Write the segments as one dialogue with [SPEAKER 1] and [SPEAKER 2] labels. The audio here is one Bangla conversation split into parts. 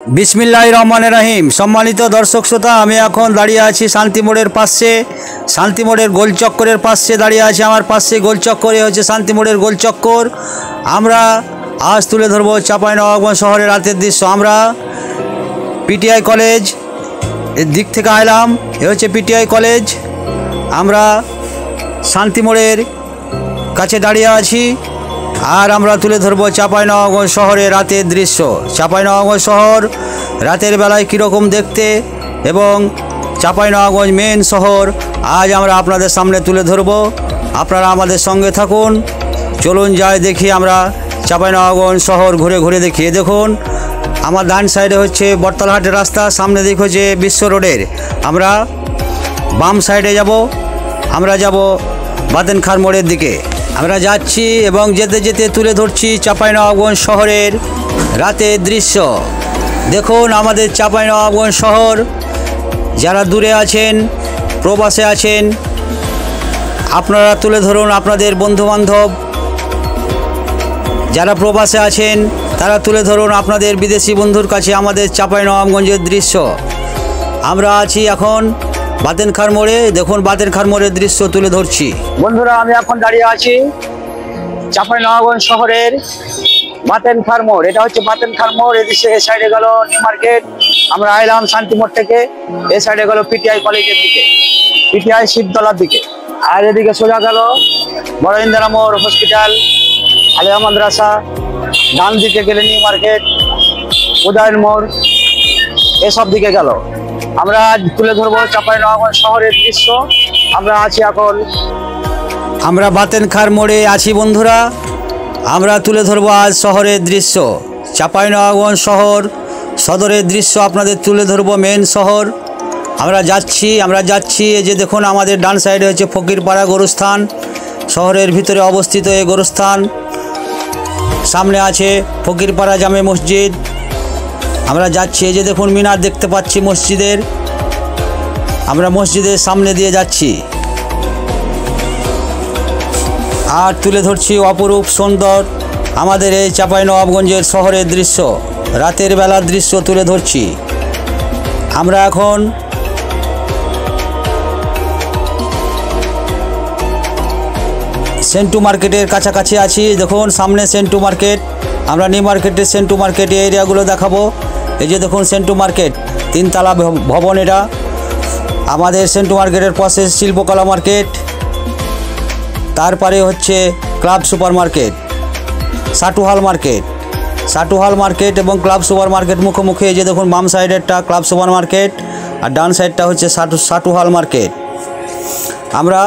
[SPEAKER 1] বিসমিল্লাহির রহমানির রহিম। সম্মানিত দর্শক শ্রোতা, আমি এখন দাঁড়িয়ে আছি শান্তি মোড়ের পাশে, শান্তি মোড়ের গোলচক্করের পাশে দাঁড়িয়ে আছি। আমার পাশে গোলচক্করে হচ্ছে শান্তি মোড়ের গোলচক্কর। আমরা আজ তুলে ধরবো চাঁপাইনবাবগঞ্জ শহরের রাতের দৃশ্য। আমরা পিটিআই কলেজ এর দিক থেকে আইলাম, এ হচ্ছে পিটিআই কলেজ। আমরা শান্তি মোড়ের কাছে দাঁড়িয়ে আছি আর আমরা তুলে ধরবো চাঁপাইনবাবগঞ্জ শহরের রাতের দৃশ্য। চাঁপাইনবাবগঞ্জ শহর রাতের বেলায় কীরকম দেখতে এবং চাঁপাইনবাবগঞ্জ মেন শহর আজ আমরা আপনাদের সামনে তুলে ধরবো। আপনারা আমাদের সঙ্গে থাকুন, চলুন যাই দেখি আমরা চাঁপাইনবাবগঞ্জ শহর ঘুরে ঘুরে দেখি। দেখুন আমার ডান সাইডে হচ্ছে বটতলাহাটের রাস্তা, সামনে দিক হচ্ছে বিশ্ব রোডের। আমরা বাম সাইডে যাব, আমরা যাব বাতেনখার মোড়ের দিকে। আমরা যাচ্ছি এবং যেতে যেতে তুলে ধরছি চাঁপাইনবাবগঞ্জ শহরের রাতের দৃশ্য। দেখুন আমাদের চাঁপাইনবাবগঞ্জ শহর, যারা দূরে আছেন, প্রবাসে আছেন, আপনারা তুলে ধরুন আপনাদের বন্ধুবান্ধব। যারা প্রবাসে আছেন তারা তুলে ধরুন আপনাদের বিদেশি বন্ধুর কাছে আমাদের চাঁপাইনবাবগঞ্জের দৃশ্য। আমরা আছি এখন বাতেনখার মোড়ে। দেখুন বাতেনখার মোড়ের দৃশ্য তুলে ধরছি। বন্ধুরা, আমি এখন দাঁড়িয়ে আছি চাঁপাইনবাবগঞ্জ শহরের বাতেনখার মোড়। এটা হচ্ছে বাতেনখার মোড়। এদিকে এ সাইডে গেল নিউ মার্কেট। আমরা আইলাম শান্তি মোড় থেকে, এ সাইডে গেল পিটিআই কলেজের দিকে, পিটিআই শিবতলার দিকে। আর এদিকে সোজা গেল বড় ইন্দিরা মোড়, হসপিটাল, আলিয়া মাদ্রাসা। ডান দিকে গেলে নিউ মার্কেট, উদয়ন মোড়, এসব দিকে গেল। আমরা আজ তুলে ধরবো চাঁপাইনবাবগঞ্জ শহরের দৃশ্য। আমরা আছি এখন, আমরা বাতেনখার মোড়ে আছি বন্ধুরা। আমরা তুলে ধরবো আজ শহরের দৃশ্য, চাঁপাইনবাবগঞ্জ শহর সদরের দৃশ্য আপনাদের তুলে ধরবো, মেন শহর। আমরা যাচ্ছি এই যে দেখুন আমাদের ডান সাইডে হচ্ছে ফকিরপাড়া গোরস্থান, শহরের ভিতরে অবস্থিত এই গোরস্থান। সামনে আছে ফকিরপাড়া জামে মসজিদ। আমরা যাচ্ছি, এই যে দেখুন মিনার দেখতে পাচ্ছি মসজিদের। আমরা মসজিদের সামনে দিয়ে যাচ্ছি আর তুলে ধরছি অপরূপ সুন্দর আমাদের এই চাঁপাইনবাবগঞ্জের শহরের দৃশ্য, রাতের বেলার দৃশ্য তুলে ধরছি। আমরা এখন সেন্টু মার্কেটের কাছাকাছি আছি। দেখুন সামনে সেন্টু মার্কেট। আমরা নিউ মার্কেটের সেন্টু মার্কেট এরিয়াগুলো দেখাবো। এই যে দেখুন সেন্টু মার্কেট, তিনতলা ভবন এটা। আমাদের সেন্টু মার্কেটের পাশে শিল্পকলা মার্কেট, তারপরে হচ্ছে club super market, Satuhal market, Satuhal market এবং ক্লাব সুপার মার্কেট মুখোমুখি। এই যে দেখুন বাম সাইডেরটা ক্লাব সুপার মার্কেট আর ডান সাইডটা হচ্ছে সাটুহাল মার্কেট। আমরা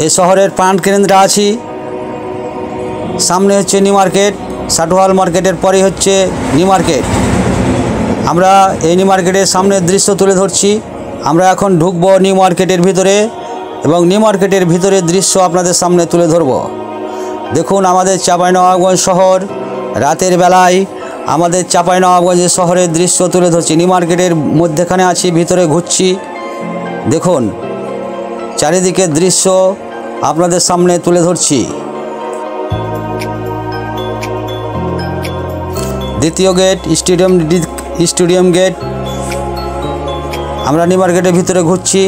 [SPEAKER 1] এই শহরের প্রাণ কেন্দ্রে আছি। সামনে হচ্ছে নিউ মার্কেট, সাটুহাল মার্কেটের পরে হচ্ছে নিউ মার্কেট। আমরা এই নিউ মার্কেটের সামনের দৃশ্য তুলে ধরছি। আমরা এখন ঢুকবো নিউ মার্কেটের ভিতরে এবং নিউ মার্কেটের ভিতরের দৃশ্য আপনাদের সামনে তুলে ধরব। দেখুন আমাদের চাঁপাইনবাবগঞ্জ শহর রাতের বেলায়, আমাদের চাঁপাইনবাবগঞ্জের শহরের দৃশ্য তুলে ধরছি। নিউ মার্কেটের মধ্যেখানে আছি, ভিতরে ঘুরছি। দেখুন চারিদিকের দৃশ্য আপনাদের সামনে তুলে ধরছি। দ্বিতীয় গেট স্টেডিয়াম গেট। আমরা নিউ মার্কেটের ভিতরে ঘুরছি,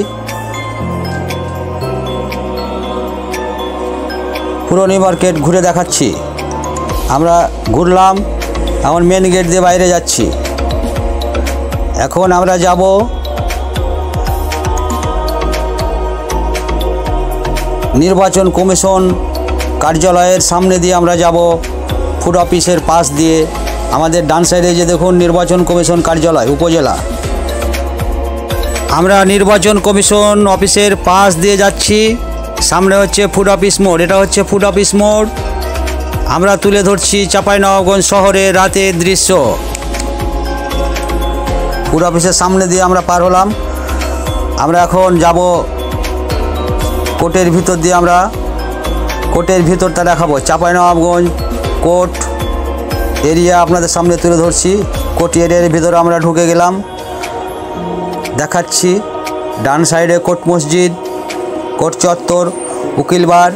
[SPEAKER 1] পুরো নিউ মার্কেট ঘুরে দেখাচ্ছি। আমরা ঘুরলাম, এখন মেন গেট দিয়ে বাইরে যাচ্ছি। এখন আমরা যাব নির্বাচন কমিশন কার্যালয়ের সামনে দিয়ে। আমরা যাব ফুড অফিসের পাশ দিয়ে। আমাদের ডান সাইডে যে দেখুন নির্বাচন কমিশন কার্যালয় উপজেলা। আমরা নির্বাচন কমিশন অফিসের পাশ দিয়ে যাচ্ছি। সামনে হচ্ছে ফুড অফিস মোড়, এটা হচ্ছে ফুড অফিস মোড়। আমরা তুলে ধরছি চাঁপাইনবাবগঞ্জ শহরের রাতের দৃশ্য। ফুড অফিসের সামনে দিয়ে আমরা পার হলাম। আমরা এখন যাব কোর্টের ভিতর দিয়ে। আমরা কোর্টের ভিতরটা দেখাবো, চাঁপাইনবাবগঞ্জ কোর্ট এরিয়া আপনাদের সামনে তুলে ধরছি। কোর্ট এরিয়ার ভিতরে আমরা ঢুকে গেলাম, দেখাচ্ছি। ডান সাইডে কোর্ট মসজিদ, কোর্ট চত্বর, উকিলবার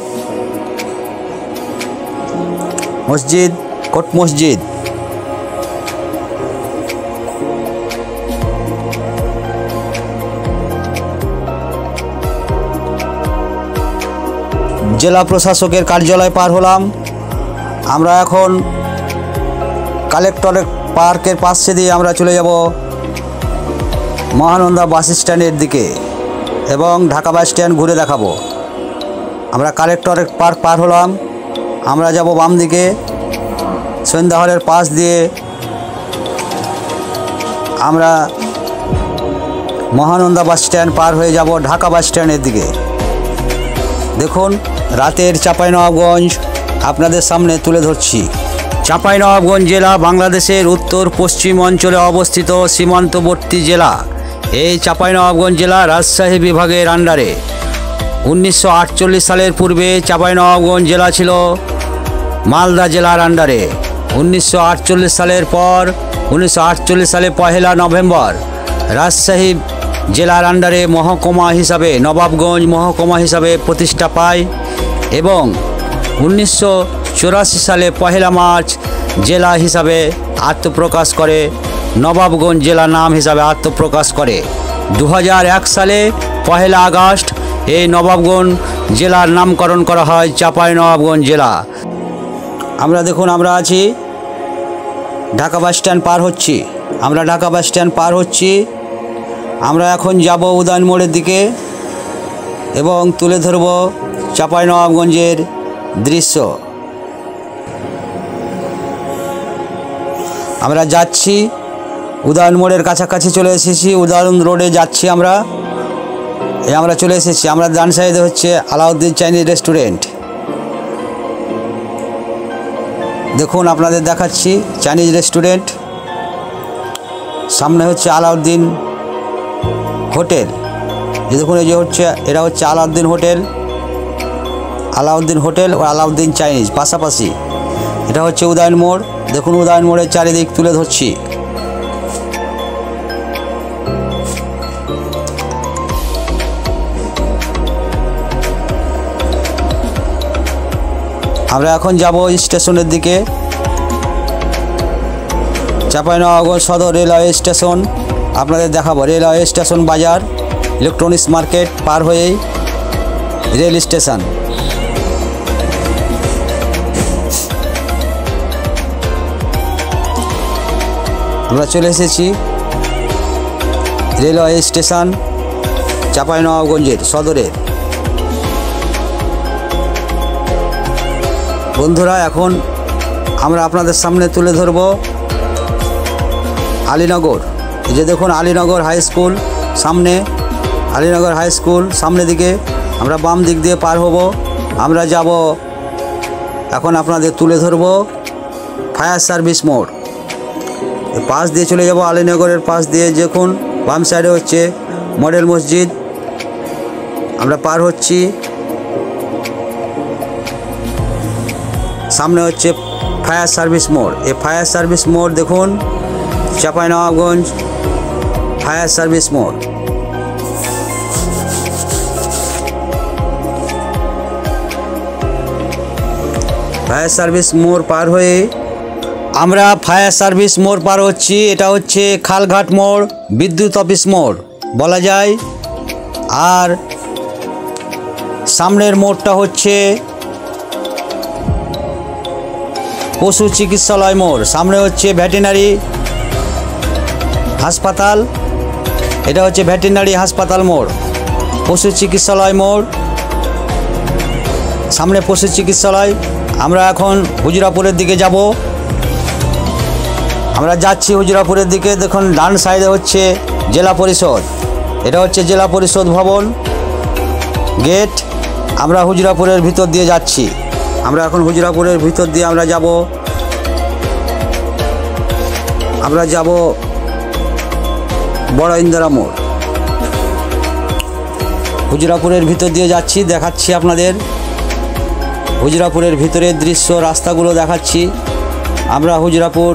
[SPEAKER 1] মসজিদ, কোর্ট মসজিদ। জেলা প্রশাসকের কার্যালয় পার হলাম। আমরা এখন কালেক্টরেট পার্কের পাশে দিয়ে আমরা চলে যাব মহানন্দা বাস স্ট্যান্ডের দিকে এবং ঢাকা বাস স্ট্যান্ড ঘুরে দেখাবো। আমরা কালেক্টরেট পার্ক পার হলাম। আমরা যাব বাম দিকে সন্ধ্যা হলের পাশ দিয়ে আমরা মহানন্দা বাস স্ট্যান্ড পার হয়ে যাব ঢাকা বাস স্ট্যান্ডের দিকে। দেখুন রাতের চাঁপাইনবাবগঞ্জ আপনাদের সামনে তুলে ধরছি। চাঁপাইনবাবগঞ্জ জেলা বাংলাদেশের উত্তর পশ্চিম অঞ্চলে অবস্থিত সীমান্তবর্তী জেলা। এই চাঁপাইনবাবগঞ্জ জেলা রাজশাহী বিভাগের আন্ডারে। 1948 সালের পূর্বে চাঁপাইনবাবগঞ্জ জেলা ছিল মালদা জেলার আন্ডারে। 1948 সালের পর 1948 সালে 1 নভেম্বর রাজশাহী জেলার আন্ডারে মহকুমা হিসাবে নবাবগঞ্জ মহকুমা হিসাবে প্রতিষ্ঠা পায় এবং 1984 সালে 1 মার্চ জেলা হিসাবে আত্মপ্রকাশ করে, নবাবগঞ্জ জেলা নাম হিসাবে আত্মপ্রকাশ করে। 2001 সালে 1 আগস্ট এই নবাবগঞ্জ জেলার নামকরণ করা হয় চাঁপাইনবাবগঞ্জ জেলা। আমরা দেখুন আমরা আছি ঢাকা বাস স্ট্যান্ড পার হচ্ছি। আমরা ঢাকা বাস স্ট্যান্ড পার হচ্ছি। আমরা এখন যাব উদয়ন মোড়ের দিকে এবং তুলে ধরব চাঁপাইনবাবগঞ্জের দৃশ্য। আমরা যাচ্ছি উদয়ন মোড়ের কাছাকাছি চলে এসেছি। উদয়ন রোডে যাচ্ছি আমরা চলে এসেছি। আমরা ডান সাইডে হচ্ছে আলাউদ্দিন চাইনিজ রেস্টুরেন্ট। দেখুন আপনাদের দেখাচ্ছি চাইনিজ রেস্টুরেন্ট, সামনে হচ্ছে আলাউদ্দিন হোটেল। যে দেখুন এই যে হচ্ছে এটা হচ্ছে আলাউদ্দিন হোটেল ও আলাউদ্দিন চাইনিজ পাশাপাশি। এটা হচ্ছে উদয়ন মোড়। দেখুন উদয়ন মোড়ের চারিদিক তুলে ধরছি। আমরা এখন যাব স্টেশনের দিকে। চাঁপাইনবাবগঞ্জ সদর রেলওয়ে স্টেশন আপনাদের দেখাবো। রেলওয়ে স্টেশন বাজার ইলেকট্রনিক্স মার্কেট পার হয়েই রেল স্টেশন। আমরা চলে এসেছি রেলওয়ে স্টেশন চাঁপাইনবাবগঞ্জের সদরের। বন্ধুরা এখন আমরা আপনাদের সামনে তুলে ধরব আলীনগর। এই যে দেখুন আলীনগর হাই স্কুল সামনে, আলীনগর হাই স্কুল সামনে দিকে। আমরা বাম দিক দিয়ে পার হব। আমরা যাব এখন আপনাদের তুলে ধরব ফায়ার সার্ভিস মোড়। পাশ দিয়ে চলে যাব আলীনগরের পাশ দিয়ে। দেখুন বাম সাইডে হচ্ছে মডেল মসজিদ। আমরা পার হচ্ছি। সামনে হচ্ছে ফায়ার সার্ভিস মোড়। এই ফায়ার সার্ভিস মোড় দেখুন চাঁপাইনবাবগঞ্জ ফায়ার সার্ভিস মোড়। ফায়ার সার্ভিস মোড় পার হয়ে আমরা ফায়ার সার্ভিস মোড় পার হচ্ছি। এটা হচ্ছে খালঘাট মোড়, বিদ্যুৎ অফিস মোড় বলা যায়। আর সামনের মোড়টা হচ্ছে পশু চিকিৎসালয় মোড়। সামনে হচ্ছে ভেটেরিনারি হাসপাতাল। এটা হচ্ছে ভেটেরিনারি হাসপাতাল মোড়, পশু চিকিৎসালয় মোড়। সামনে পশু চিকিৎসালয়। আমরা এখন হুজুরাপুরের দিকে যাব। আমরা যাচ্ছি হুজুরাপুরের দিকে। দেখুন ডান সাইডে হচ্ছে জেলা পরিষদ। এটা হচ্ছে জেলা পরিষদ ভবন গেট। আমরা হুজুরাপুরের ভিতর দিয়ে যাচ্ছি। আমরা এখন হুজুরাপুরের ভিতর দিয়ে আমরা যাব বড় ইন্দিরা মোড়। হুজুরাপুরের ভিতর দিয়ে যাচ্ছি, দেখাচ্ছি আপনাদের হুজুরাপুরের ভিতরের দৃশ্য, রাস্তাগুলো দেখাচ্ছি। আমরা হুজুরাপুর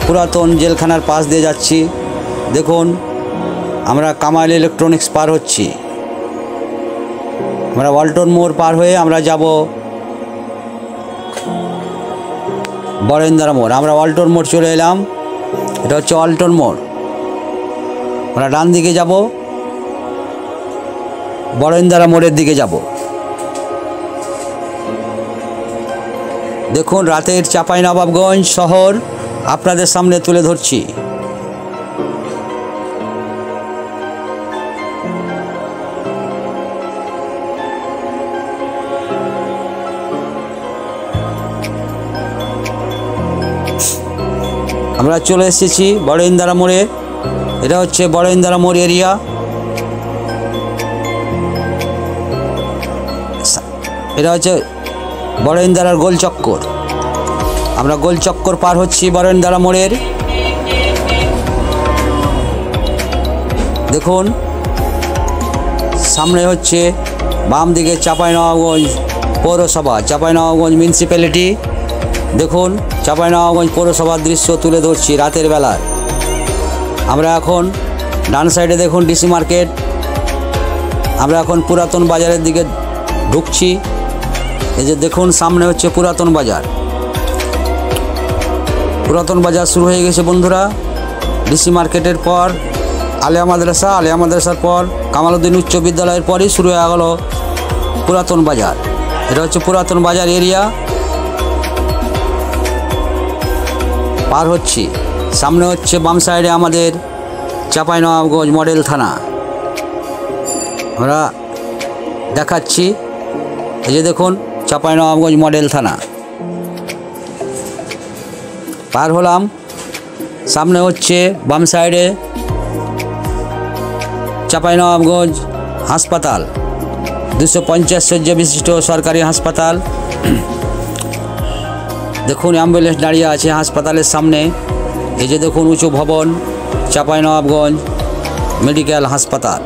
[SPEAKER 1] পুরাতন জেলখানার পাশ দিয়ে যাচ্ছি। দেখুন আমরা কামাল ইলেকট্রনিক্স পার হচ্ছি। আমরা ওয়ালটন মোড় পার হয়ে আমরা যাব বড় ইন্দিরা মোড়। আমরা ওয়ালটন মোড় চলে এলাম। এটা হচ্ছে ওয়ালটন মোড়। আমরা ডান দিকে যাব, বড় ইন্দিরা মোড়ের দিকে যাব। দেখুন রাতের চাঁপাইনবাবগঞ্জ শহর আপনাদের সামনে তুলে ধরছি। আমরা চলে এসেছি বড় ইন্দারা মোড়ে। এটা হচ্ছে বড় ইন্দারা মোড় এরিয়া। এটা হচ্ছে বড় ইন্দারার গোল চক্কর। আমরা গোল চক্কর পার হচ্ছি বড় ইন্দারা মোড়ের। দেখুন সামনে হচ্ছে বাম দিকে চাঁপাইনবাবগঞ্জ পৌরসভা, চাঁপাইনবাবগঞ্জ মিউনিসিপ্যালিটি। দেখুন চাঁপাইনবাবগঞ্জ পৌরসভার দৃশ্য তুলে ধরছি রাতের বেলায়। আমরা এখন ডান সাইডে দেখুন ডিসি মার্কেট। আমরা এখন পুরাতন বাজারের দিকে ঢুকছি। এই যে দেখুন সামনে হচ্ছে পুরাতন বাজার। পুরাতন বাজার শুরু হয়ে গেছে বন্ধুরা। ডিসি মার্কেটের পর আলিয়া মাদ্রাসা, আলিয়া মাদ্রাসার পর কামালউদ্দিন উচ্চ বিদ্যালয়ের পরই শুরু হয়ে গেল পুরাতন বাজার। এটা হচ্ছে পুরাতন বাজার এরিয়া পার হচ্ছি। সামনে হচ্ছে বাম সাইডে আমাদের চাঁপাইনবাবগঞ্জ মডেল থানা। আমরা দেখাচ্ছি, এই যে দেখুন চাঁপাইনবাবগঞ্জ মডেল থানা পার হলাম। সামনে হচ্ছে বাম সাইডে চাঁপাইনবাবগঞ্জ হাসপাতাল, 250 শয্যা বিশিষ্ট সরকারি হাসপাতাল। দেখুন অ্যাম্বুলেন্স দাঁড়িয়ে আছে হাসপাতালের সামনে। এই যে দেখুন উঁচু ভবন চাঁপাইনবাবগঞ্জ মেডিকেল হাসপাতাল।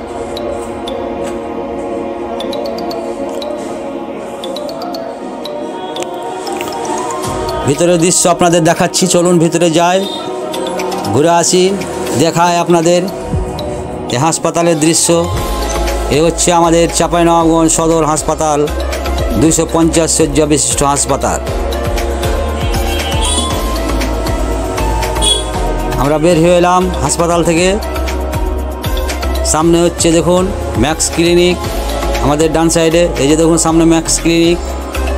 [SPEAKER 1] ভিতরের দৃশ্য আপনাদের দেখাচ্ছি, চলুন ভিতরে যাই, ঘুরে আসি, দেখায় আপনাদের এই হাসপাতালের দৃশ্য। এ হচ্ছে আমাদের চাঁপাইনবাবগঞ্জ সদর হাসপাতাল, 250 শয্যা বিশিষ্ট হাসপাতাল। আমরা বের হয়ে এলাম হাসপাতাল থেকে। সামনে হচ্ছে দেখুন ম্যাক্স ক্লিনিক আমাদের ডান সাইডে। এই যে দেখুন সামনে ম্যাক্স ক্লিনিক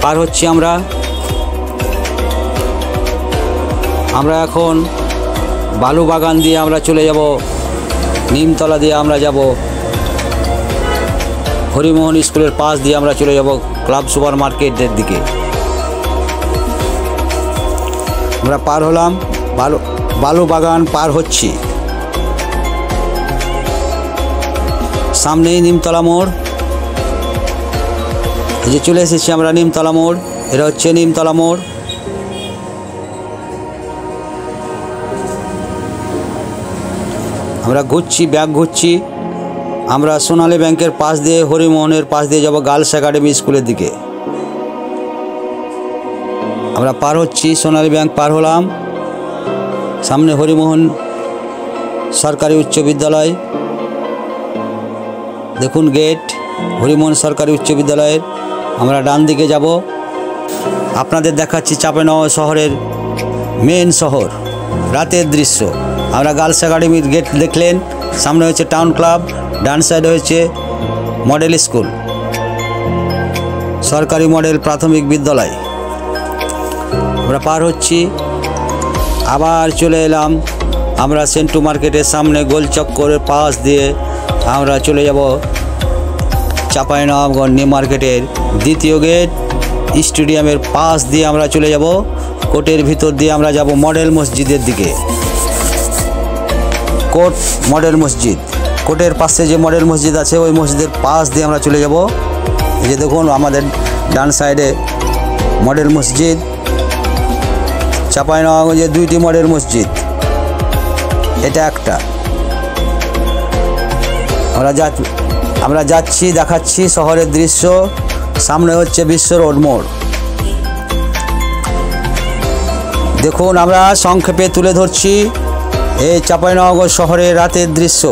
[SPEAKER 1] পার হচ্ছি আমরা। আমরা এখন বালুবাগান দিয়ে আমরা চলে যাব, নিমতলা দিয়ে আমরা যাব, হরিমোহন স্কুলের পাশ দিয়ে আমরা চলে যাব ক্লাব সুপার মার্কেটের দিকে। আমরা পার হলাম, বালুবাগান পার হচ্ছি। সামনেই নিমতলা মোড়। এই যে চলে এসেছি আমরা নিমতলা মোড়। এটা হচ্ছে নিমতলা মোড়। আমরা ঘুরছি, ব্যাগ ঘুরছি। আমরা সোনালী ব্যাংকের পাশ দিয়ে, হরিমোহনের পাশ দিয়ে যাব গার্লস একাডেমি স্কুলের দিকে। আমরা পার হচ্ছি, সোনালী ব্যাংক পার হলাম। সামনে হরিমোহন সরকারি উচ্চ বিদ্যালয়। দেখুন গেট হরিমোহন সরকারি উচ্চ বিদ্যালয়ের। আমরা ডান দিকে যাব। আপনাদের দেখাচ্ছি চাঁপাইনবাবগঞ্জ শহরের মেন শহর রাতের দৃশ্য। আমরা গার্লস একাডেমির গেট দেখলেন, সামনে হচ্ছে টাউন ক্লাব, ডান সাইডে হচ্ছে মডেল স্কুল, সরকারি মডেল প্রাথমিক বিদ্যালয়। আমরা পার হচ্ছি, আবার চলে এলাম আমরা সেন্টু মার্কেটের সামনে গোল চক্করের পাশ দিয়ে আমরা চলে যাব চাঁপাইনবাবগঞ্জ নিউ মার্কেটের দ্বিতীয় গেট, স্টেডিয়ামের পাশ দিয়ে আমরা চলে যাব, কোর্টের ভিতর দিয়ে আমরা যাব মডেল মসজিদের দিকে। কোর্ট মডেল মসজিদ, কোর্টের পাশে যে মডেল মসজিদ আছে ওই মসজিদের পাশ দিয়ে আমরা চলে যাব। এই যে দেখুন আমাদের ডান সাইডে মডেল মসজিদ। চাঁপাইনবাবগঞ্জে 2টি মডেল মসজিদ, এটা একটা। আমরা যাচ্ছি, দেখাচ্ছি শহরের দৃশ্য। সামনে হচ্ছে বিশ্ব রোড মোড়। দেখুন আমরা সংক্ষেপে তুলে ধরছি এই চাঁপাইনবাবগঞ্জ শহরের রাতের দৃশ্য।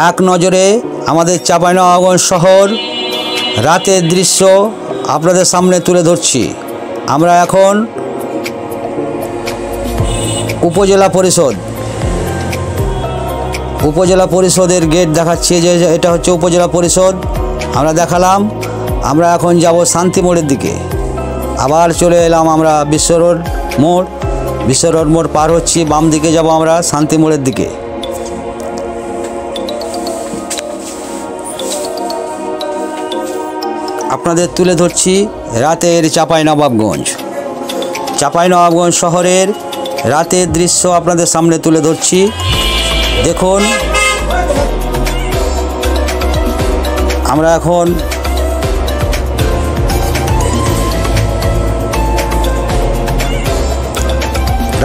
[SPEAKER 1] এক নজরে আমাদের চাঁপাইনবাবগঞ্জ শহর রাতের দৃশ্য আপনাদের সামনে তুলে ধরছি। আমরা এখন উপজেলা পরিষদের গেট দেখাচ্ছি। যে এটা হচ্ছে উপজেলা পরিষদ, আমরা দেখালাম। আমরা এখন যাব শান্তি মোড়ের দিকে। আবার চলে এলাম আমরা বিশ্ব রোড মোড় পার হচ্ছি, বাম দিকে যাব আমরা শান্তি মোড়ের দিকে। আপনাদের তুলে ধরছি রাতের চাঁপাইনবাবগঞ্জ শহরের রাতের দৃশ্য আপনাদের সামনে তুলে ধরছি। দেখুন, আমরা এখন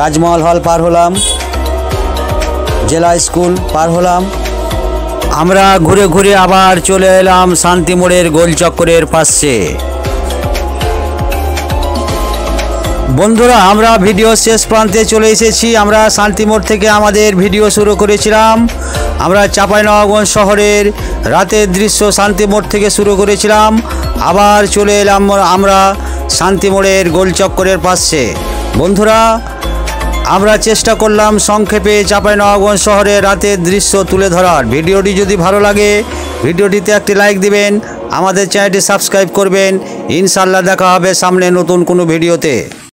[SPEAKER 1] রাজমহল হল পার হলাম, জেলা স্কুল পার হলাম। আমরা ঘুরে ঘুরে আবার চলে এলাম শান্তি মোড়ের গোলচক্করের পাশে। বন্ধুরা, আমরা ভিডিও শেষ প্রান্তে চলে এসেছি। আমরা শান্তি মোড় থেকে আমাদের ভিডিও শুরু করেছিলাম। আমরা চাঁপাইনবাবগঞ্জ শহরের রাতের দৃশ্য শান্তি মোড় থেকে শুরু করেছিলাম। আবার চলে এলাম আমরা শান্তি মোড়ের গোলচক্করের পাশে। বন্ধুরা, আমরা চেষ্টা করলাম সংক্ষেপে চাঁপাইনবাবগঞ্জ শহরের রাতের দৃশ্য তুলে ধরার। ভিডিওটি যদি ভালো লাগে ভিডিওটিতে একটি লাইক দিবেন, আমাদের চ্যানেলটি সাবস্ক্রাইব করবেন। ইনশাআল্লাহ দেখা হবে সামনে নতুন কোনো ভিডিওতে।